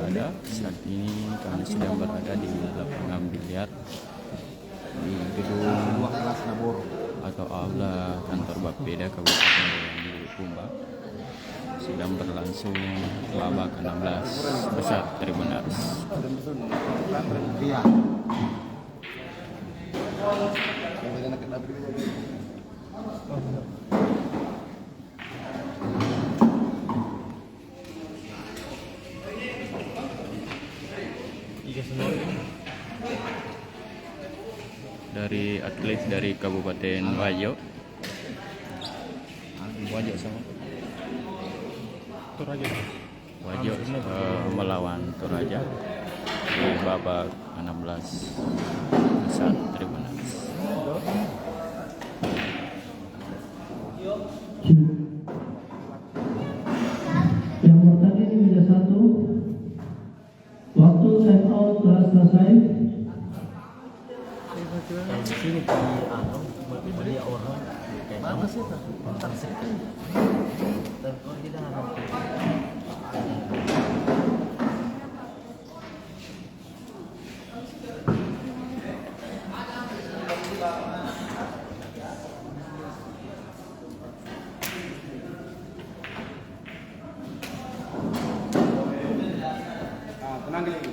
berada. Saat ini kami sedang berada di lapangan biliar di gedung atau aula kantor Bapeda Kabupaten Bulukumba. Sedang berlangsung babak 16 besar Tribunars. Dari atlet dari Kabupaten Wajo sama Toraja. Wajo melawan Toraja di babak 16 besar Tribunars. Yang pertama ini meja 1. Waktu time out telah selesai. Di sini beli orang kayak apa sih kontak sekali dan kalau tidak ada tenang lagi.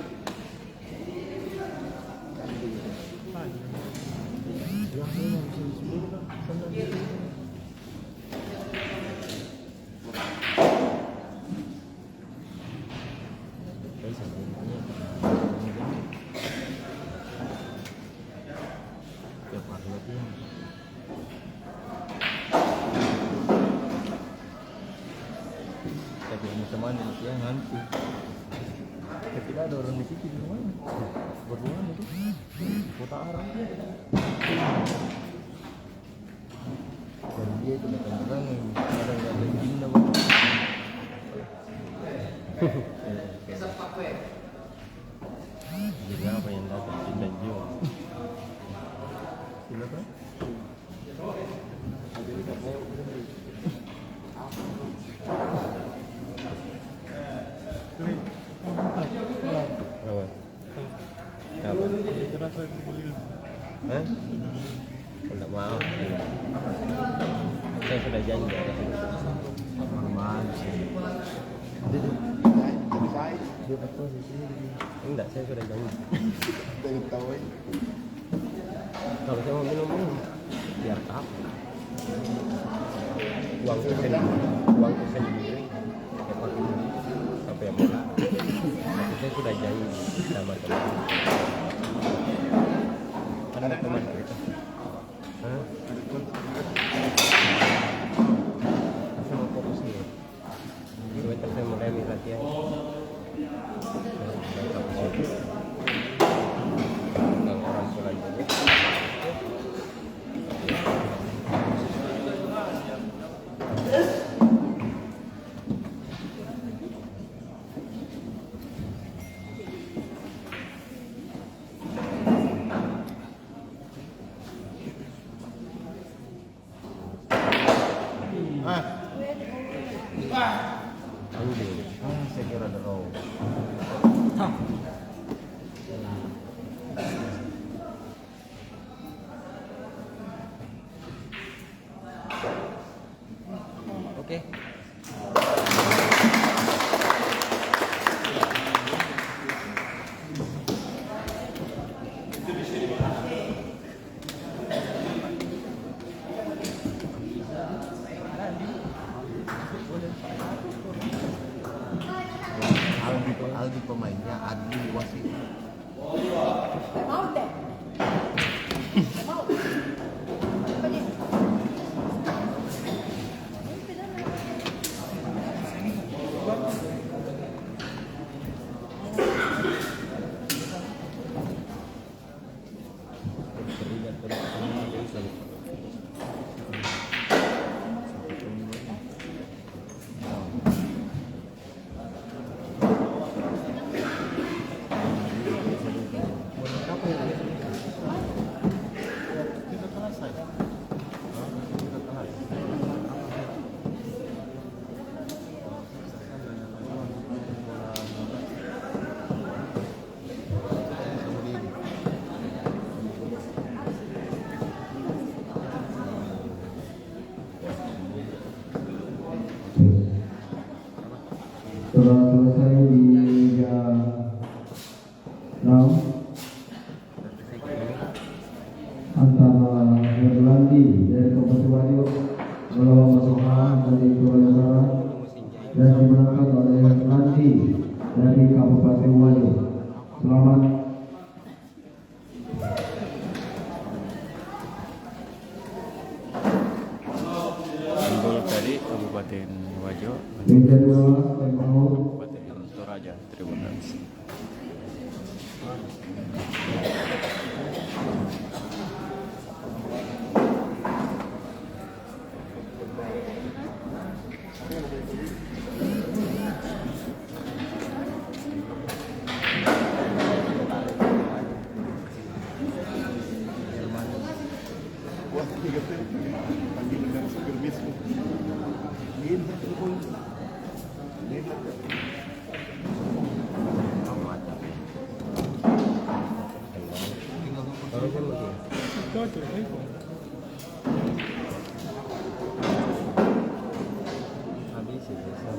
tapi teman yang nanti ketika ada orang di situ di mana berdua itu kota Arab dan dia itu datang ada nggak ada jinnya bang. Jadi apa yang datang jin dan jiwa silakan. Tidak mau. Saya sudah janji. Dia betul di sini. Enggak, saya sudah janji. Kalau saya mau minum biar tak. Uang sendiri. Apa yang mau? Tapi saya sudah janji sama teman. Ada teman kita. Saya mau fokus nih. Sebentar saya mulai latihan. Orang selanjutnya. Saya kira ada row. Oke. Aldi pemainnya, Adi wasit. Mau deh. Mau. Setelah selesai di meja 6 antara Herlandi dari Kabupaten Wajo melawan Masoha dari Sulawesi Barat dan dimenangkan oleh Herlandi dari Kabupaten Wajo. Selamat. Unggul dari Kabupaten Wajo, Meja 2 Temanggung. Kabupaten Toraja. Terima kasih. Habis sih biasa.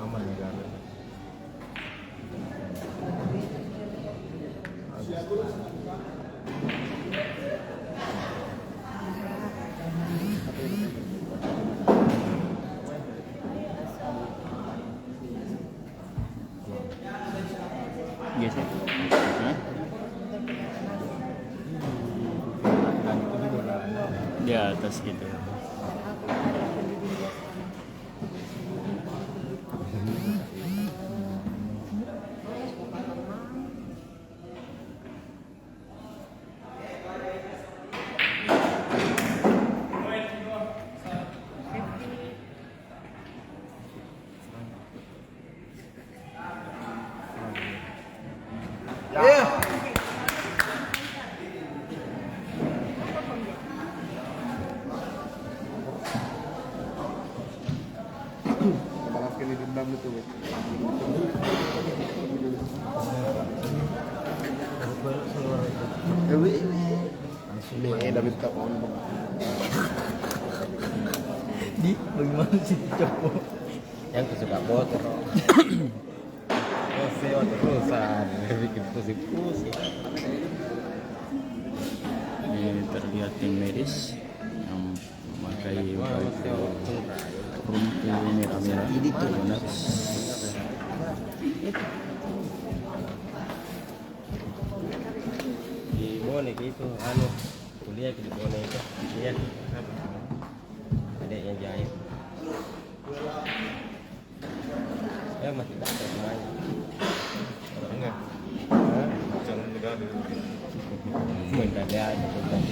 Aman negara. Geser. Hah? Di atas gitu. Di bagaimana sih coba? Yang kesuka motor. Oh, sewa terusan, bikin pusing-pusing. Ini terlihat tim medis yang memakai baju rumpi merah-merah. Benar. Di Bonek itu, kuliah di Bonek. Iya, ada yang jahit. Ya masih tak ada semuanya. Enggak. Jangan negara.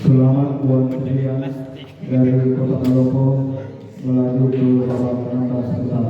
Selamat buat kalian dari Kota Palopo melaju ke babak 16 besar.